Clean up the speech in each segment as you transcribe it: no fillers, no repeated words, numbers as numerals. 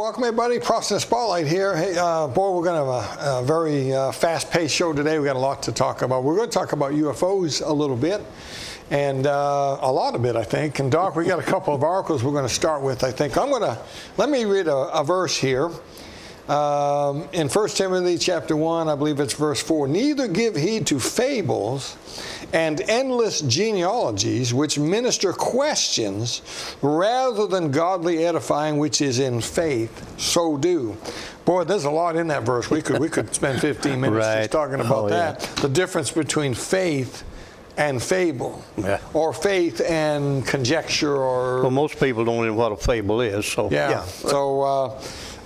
welcome everybody. Process Spotlight here. Hey, boy, we're going to have a very fast-paced show today. We've got a lot to talk about. We're going to talk about UFOs a little bit, and a lot of it, I think. And Doc, we got a couple of articles we're going to start with, I think. Let me read a verse here. In 1 Timothy chapter 1, I believe it's verse 4, neither give heed to fables and endless genealogies which minister questions rather than godly edifying which is in faith, so do. Boy, there's a lot in that verse. We could spend 15 minutes just talking about that. The difference between faith and fable, or faith and conjecture, or... Well, most people don't know what a fable is, so...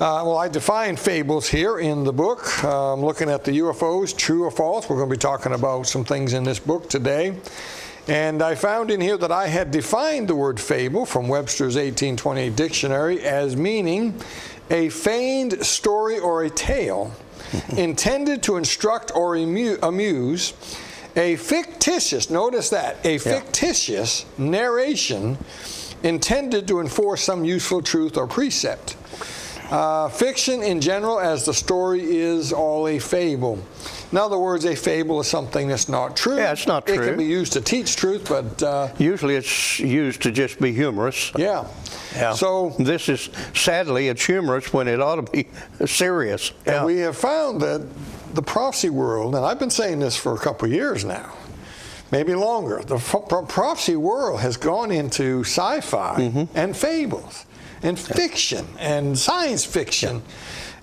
Well, I define fables here in the book. I'm looking at the UFOs, true or false. We're going to be talking about some things in this book today. And I found in here that I had defined the word fable from Webster's 1828 dictionary as meaning a feigned story or a tale intended to instruct or amuse, a fictitious, notice that, a fictitious narration intended to enforce some useful truth or precept. Fiction in general, as the story is all a fable. In other words, a fable is something that's not true. Yeah, it's not true. It can be used to teach truth, but... usually it's used to just be humorous. Yeah. So this is, sadly, it's humorous when it ought to be serious. And we have found that the prophecy world, and I've been saying this for a couple of years now, maybe longer, the prophecy world has gone into sci-fi and fables, and fiction, and science fiction.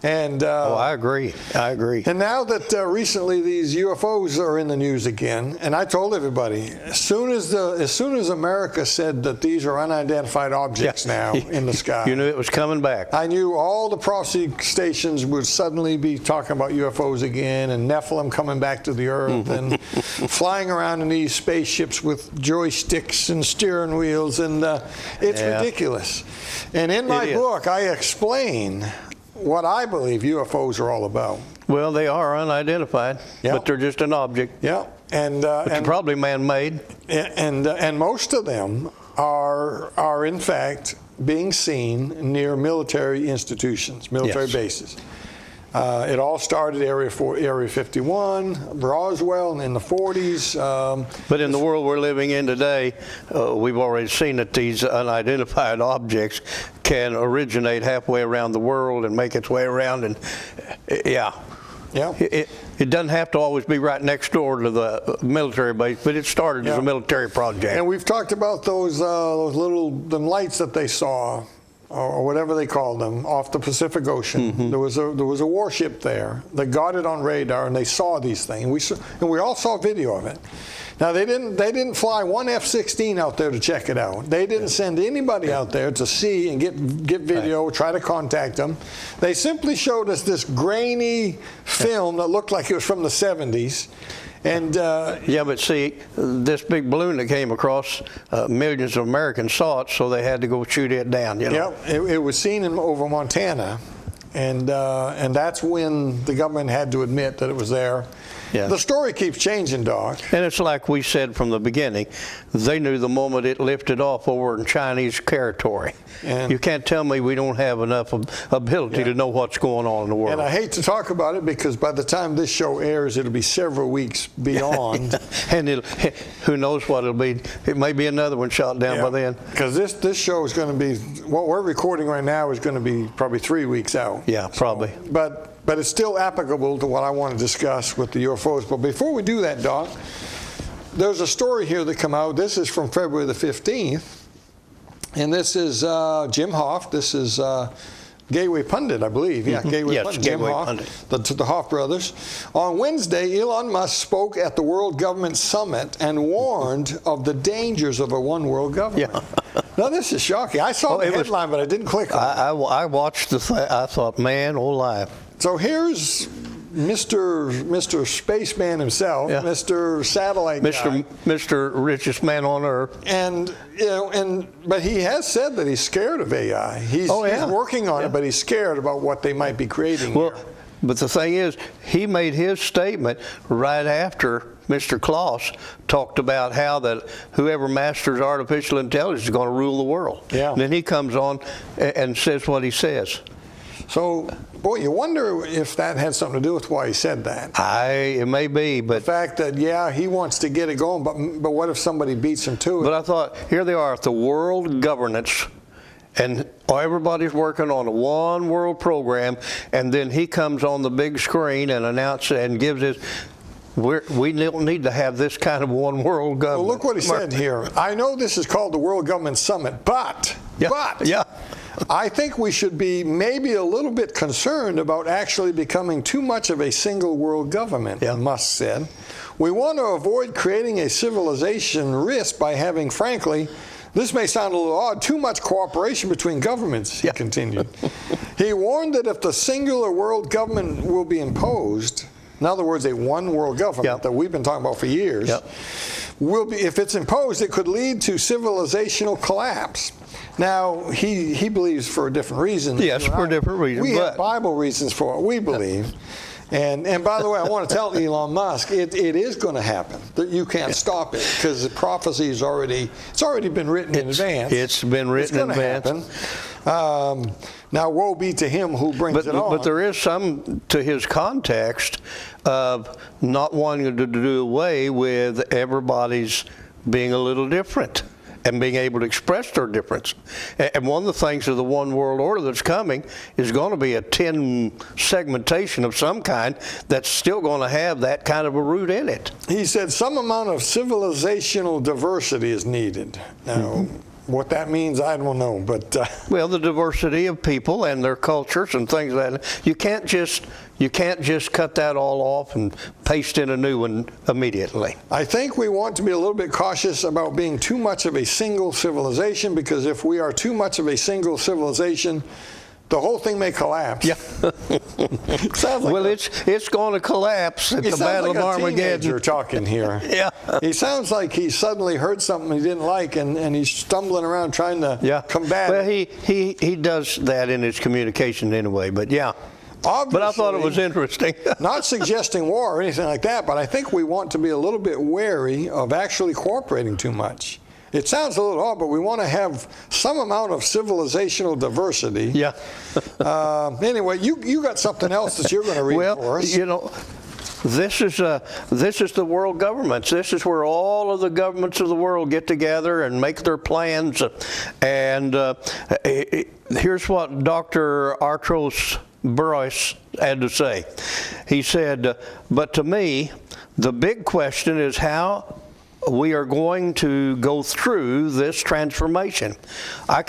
And I agree. And now that recently these UFOs are in the news again, and I told everybody, as soon as America said that these are unidentified objects now in the sky, you knew it was coming back. I knew all the prophecy stations would suddenly be talking about UFOs again, and Nephilim coming back to the earth, and flying around in these spaceships with joysticks and steering wheels, and it's ridiculous. And in my book, I explain what I believe UFOs are all about. Well, they are unidentified, but they're just an object. Yeah, and probably man-made. And most of them are in fact being seen near military institutions, military bases. It all started Area 51, Roswell in the 40s. But in the world we're living in today, we've already seen that these unidentified objects can originate halfway around the world and make its way around. And it doesn't have to always be right next door to the military base, but it started as a military project. And we've talked about those little lights that they saw, or whatever they called them, off the Pacific Ocean. There was a warship there. They got it on radar, and they saw these things. And we all saw video of it. Now they didn't fly one F-16 out there to check it out. They didn't send anybody out there to see and get video, try to contact them. They simply showed us this grainy film that looked like it was from the 70s. And but see, this big balloon that came across, millions of Americans saw it, so they had to go shoot it down. It was seen over Montana, and that's when the government had to admit that it was there. The story keeps changing, Doc. And it's like we said from the beginning, they knew the moment it lifted off over in Chinese territory. And you can't tell me we don't have enough ability to know what's going on in the world. And I hate to talk about it because by the time this show airs, it'll be several weeks beyond. And who knows what it'll be. It may be another one shot down by then. Because this show is going to be, what we're recording right now is going to be probably 3 weeks out. Yeah, probably. But it's still applicable to what I want to discuss with the UFOs. But before we do that, Doc, there's a story here that come out. This is from February the 15th. And this is Jim Hoff. This is Gateway Pundit, I believe. Yeah, Gateway Pundit. Jim Hoff, the Hoff brothers. On Wednesday, Elon Musk spoke at the World Government Summit and warned of the dangers of a one-world government. Now, this is shocking. I saw the headline, but I didn't click on it. I watched the thing. I thought, man, oh, life. So here's Mr. Spaceman himself, Mr. Satellite guy, Mr. Richest man on Earth, but he has said that he's scared of AI. He's working on it, but he's scared about what they might be creating. But the thing is, he made his statement right after Mr. Klaus talked about how that whoever masters artificial intelligence is going to rule the world. And then he comes on and says what he says. So, boy, you wonder if that had something to do with why he said that. It may be, but the fact that, yeah, he wants to get it going, but what if somebody beats him to it? But I thought, here they are at the world governance, and everybody's working on a one world program, and then he comes on the big screen and announces and gives his. We don't need to have this kind of one world government. Well, look what he said here. I know this is called the World Government Summit, but I think we should be maybe a little bit concerned about actually becoming too much of a single world government, Musk said. We want to avoid creating a civilization risk by having, frankly, this may sound a little odd, too much cooperation between governments, he continued. He warned that if the singular world government will be imposed, in other words, a one world government that we've been talking about for years, will be, if it's imposed, it could lead to civilizational collapse. Now, he believes for a different reason. Yes, for a different reason. We have Bible reasons for it, we believe. And by the way, I want to tell Elon Musk, it is going to happen. That you can't stop it because the prophecy is already been written in advance. It's been written in advance. Now, woe be to him who brings it on. But there is some to his context of not wanting to do away with everybody's being a little different and being able to express their difference. And one of the things of the one world order that's coming is going to be a 10 segmentation of some kind that's still going to have that kind of a root in it. He said some amount of civilizational diversity is needed. Now, what that means, I don't know, but well, the diversity of people and their cultures and things like that. You can't just cut that all off and paste in a new one immediately. I think we want to be a little bit cautious about being too much of a single civilization, because if we are too much of a single civilization, the whole thing may collapse. Yeah. Sounds like it's going to collapse at the Battle of Armageddon. You're talking here. Yeah. He sounds like he suddenly heard something he didn't like, and he's stumbling around trying to combat it. Well, he does that in his communication anyway, but yeah. Obviously, but I thought it was interesting. Not suggesting war or anything like that, but I think we want to be a little bit wary of actually cooperating too much. It sounds a little odd, but we want to have some amount of civilizational diversity. Yeah. Anyway, you got something else that you're going to read for us. You know, this is the world governments. This is where all of the governments of the world get together and make their plans. And here's what Dr. Artros Burris had to say. He said, but to me, the big question is how we are going to go through this transformation. It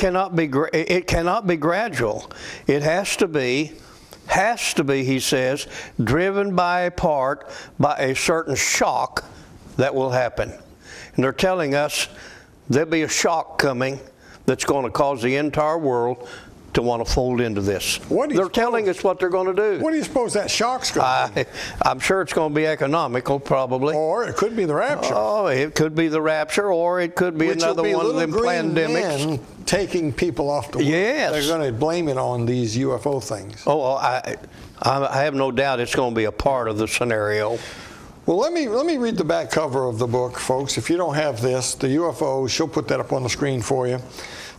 cannot be gradual. It has to be, he says, driven by a certain shock that will happen. And they're telling us there'll be a shock coming that's going to cause the entire world to want to fold into this. They're telling us what they're going to do. What do you suppose that shock's going to be? I'm sure it's going to be economical, probably. Or it could be the rapture. Oh, it could be the rapture, or it could be another one of them pandemics. Men taking people off the world. Yes. They're going to blame it on these UFO things. Oh, I have no doubt it's going to be a part of the scenario. Well, let me read the back cover of the book, folks. If you don't have this, the UFOs, she'll put that up on the screen for you.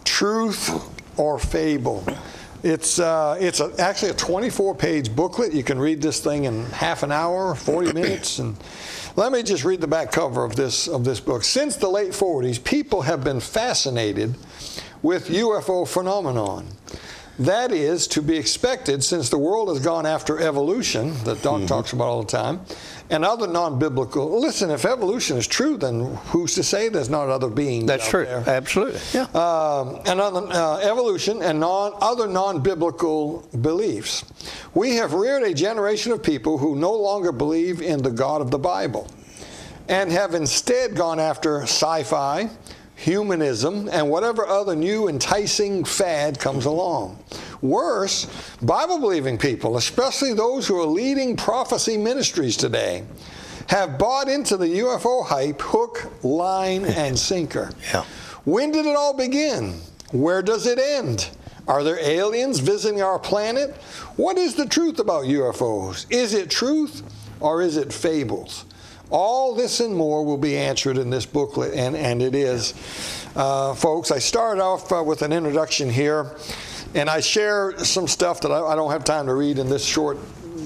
Truth or Fable. It's actually a 24-page booklet. You can read this thing in half an hour, 40 minutes. And let me just read the back cover of this book. Since the late 40s, people have been fascinated with UFO phenomenon. That is to be expected since the world has gone after evolution, that Doc talks about all the time, and other non-biblical. Listen, if evolution is true, then who's to say there's not other beings That's out true. there? Absolutely. Yeah. And other, evolution and other non-biblical beliefs. We have reared a generation of people who no longer believe in the God of the Bible and have instead gone after sci-fi, humanism, and whatever other new enticing fad comes along. Worse, Bible-believing people, especially those who are leading prophecy ministries today, have bought into the UFO hype hook, line, and sinker. Yeah. When did it all begin? Where does it end? Are there aliens visiting our planet? What is the truth about UFOs? Is it truth or is it fables? All this and more will be answered in this booklet, and it is. Folks, I started off with an introduction here. and I share some stuff that I don't have time to read in this short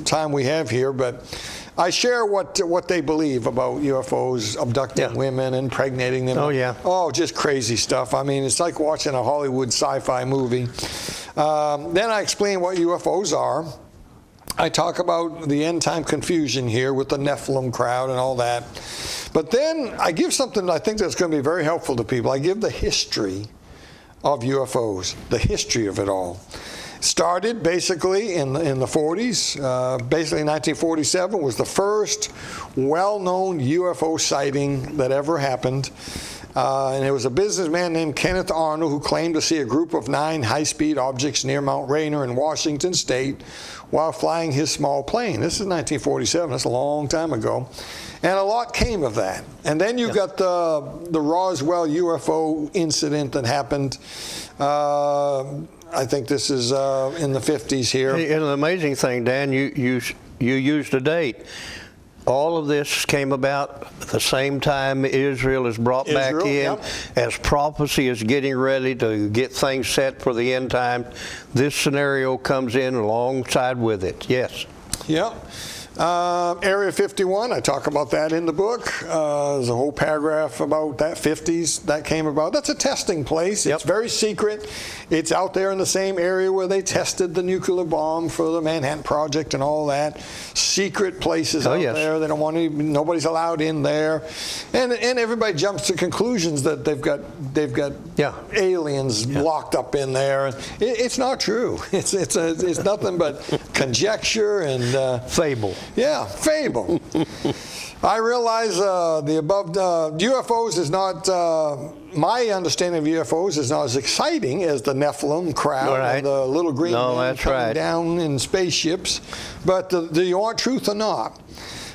time we have here, but I share what they believe about UFOs abducting women, impregnating them. Oh, yeah. Oh, just crazy stuff. I mean, it's like watching a Hollywood sci-fi movie. Then I explain what UFOs are. I talk about the end-time confusion here with the Nephilim crowd and all that. But then I give something that I think that's going to be very helpful to people. I give the history of UFOs, the history of it all. Started basically in the 40s. Basically 1947 was the first well-known UFO sighting that ever happened. And it was a businessman named Kenneth Arnold who claimed to see a group of 9 high-speed objects near Mount Rainier in Washington State while flying his small plane. This is 1947. That's a long time ago. And a lot came of that. And then you got the Roswell UFO incident that happened. I think this is in the 50s here. And the amazing thing, Dan, you used a date. All of this came about at the same time Israel is brought back in, as prophecy is getting ready to get things set for the end time. This scenario comes in alongside with it. Yes. Yep. Area 51, I talk about that in the book. There's a whole paragraph about that, 50s, that came about. That's a testing place. It's very secret. It's out there in the same area where they tested the nuclear bomb for the Manhattan Project and all that. Secret places out there. They don't want to, nobody's allowed in there. And everybody jumps to conclusions that they've got aliens locked up in there. It's not true. It's nothing but conjecture and fable. Yeah, fable. I realize the above UFOs is not, my understanding of UFOs is not as exciting as the Nephilim crowd and the little green men coming down in spaceships. But do you want truth or not?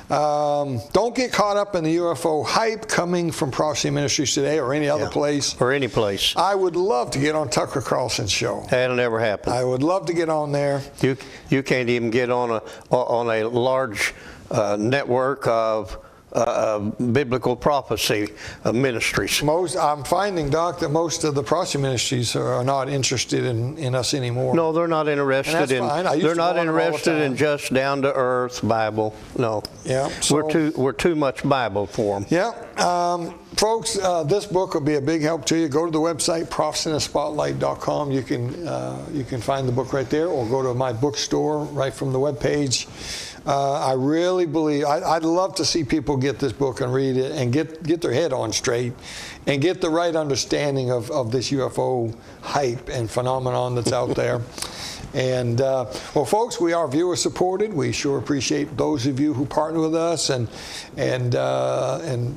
Don't get caught up in the UFO hype coming from Prophecy Ministries Today or any other place. Or any place. I would love to get on Tucker Carlson's show. That'll never happen. I would love to get on there. You can't even get on a large network of biblical prophecy ministries. I'm finding, Doc, that most of the prophecy ministries are not interested in us anymore. No, they're not interested in. They're not interested in just down to earth Bible. No. Yeah. So, we're too much Bible for them. Yeah. Folks, this book will be a big help to you. Go to the website prophecyinthespotlight.com. You can find the book right there, or go to my bookstore right from the webpage. I really believe, I'd love to see people get this book and read it and get their head on straight and get the right understanding of this UFO hype and phenomenon that's out there. And well, folks, we are viewer supported. We sure appreciate those of you who partner with us and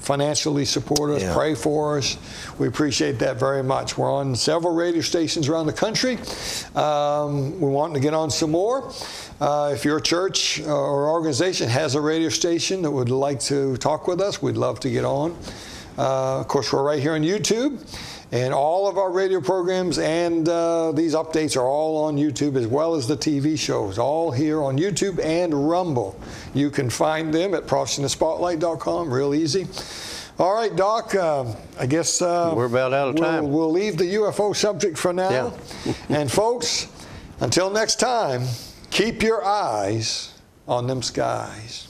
financially support us, pray for us. We appreciate that very much. We're on several radio stations around the country. We want to get on some more. If your church or organization has a radio station that would like to talk with us, we'd love to get on. Of course, we're right here on YouTube. And all of our radio programs and these updates are all on YouTube, as well as the TV shows, all here on YouTube and Rumble. You can find them at prophecyinthespotlight.com, real easy. All right, Doc, I guess we're about out of time. We'll leave the UFO subject for now. Yeah. And folks, until next time, keep your eyes on them skies.